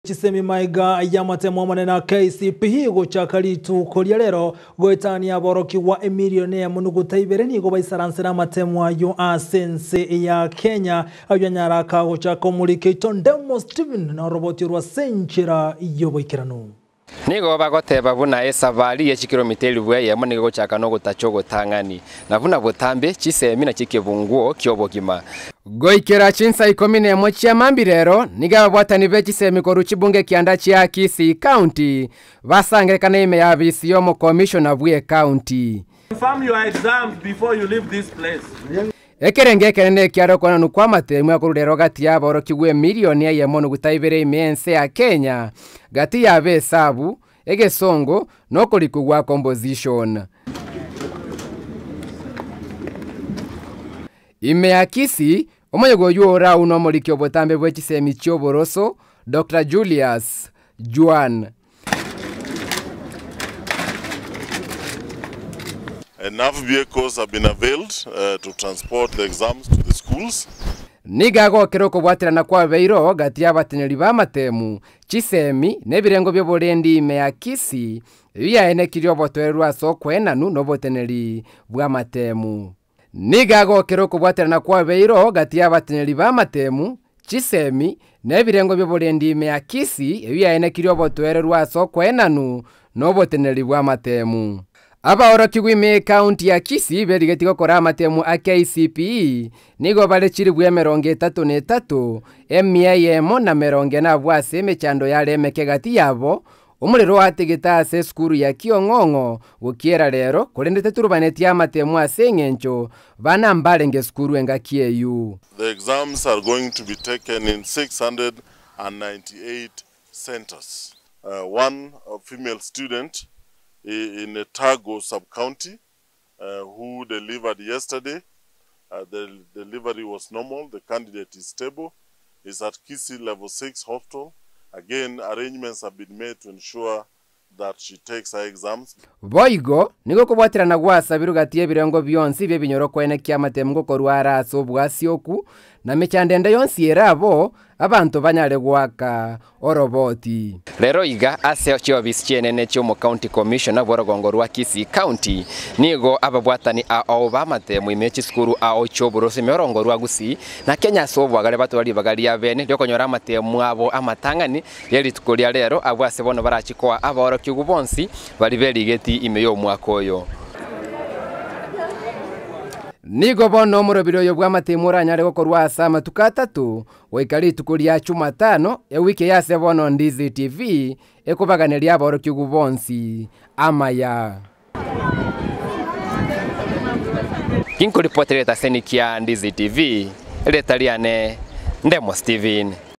Chisemi maiga yamatemo manena Kcpe guchakaritu kolia rero goetania boroki wa emilionea munuguta ibere ni go baisaransera matemo ayo asense ya Kenya abanyara ka guchako muliketo Ndemo Steven na roboti rwa senchira iyo boikirano nigo bagoteba buna esabali ya kilometeri bwe yemo nigo guchaka no gutacho gutangani na buna butambe Kisemi na kikebunguo kyobogima goikera chinsa ikomine mochia mambirero niga bwatani be Kisemi ko ruchibunge kianda chia Kisii County basangrekana ime ya visio mo commissioner bwe county. Confirm your exams before you leave this place. Ekerenge kenene kiaro kona nukwa matemu ya kurudero gati ya boro kigwe milioni ya yemono gutaibere imense ya Kenya gati ya be sabu ege songo no kulikugwa composition. Ime ya Kisii omoyogo yuora uno molikyo botambe bwe Kisemi Chioboroso Dr. Julius Juan. Enough vehicles have been availed to transport the exams to the schools. Nigago keroko bwatirana kwa beiro gati y'abatenyeri ba matemu Kisemi nebirengo byo borendi ime ya Kisii biyaene kiryo botwerwa sokwenanu no boteneri bwa matemu. Nigago keroko bwatirana kwa beiro gati y'abatenyeri ba matemu Kisemi nebirengo byo borendi ime ya Kisii biyaene kiryo botwerwa sokwenanu no boteneri bwa matemu. Aba oroki gwime county ya Kisii berigeti gukora amatemu a Kcpe nigo bale chiri bwe 33 emiyemo na meronge na bwase mechando yaremeke gati yabo umuriro wategeta ase skuru ya Kiongongo gukiera rero kurendete turubaneti amatemu asengencho bana mbalenge skuru enga kieyu. The exams are going to be taken in 698 centers. One female student in a Tago sub-county who delivered yesterday. The delivery was normal. The candidate is stable. Is at Kisii level 6 hospital. Again, arrangements have been made to ensure that she takes her exams. Boigo nigo kubwatirana gwasa birugatie birengo byonsi bye binyoro kwene kiamatemu gokorwara so bwasioku na mechandenda yonsi erabo abantu banyale gwaka oroboti rero iga ase chiobisi chenene cyo mu county commissioner borogongo rwa Kisii County nigo ababwatani a bamatemu imechi skuru a ochoborose merongo rwa Gusii na Kenya so bwagale batwali bagali abene ryo konyora amatemu abo amatangani yeri tukolia rero abwase bono barachikoa aboro kigubonsi bali berigeti imeyo mwaka oyo. Nigo bono murobiro yo bwa matemu ranyare gokorwa asama tukatatu waikali tukulia chuma 5 ya wiki yase bono Ndizi TV ekubaganeli aboro kigubonsi amaya Kinko reporter ta senikia Ndizi TV letaliane Ndemo Steven.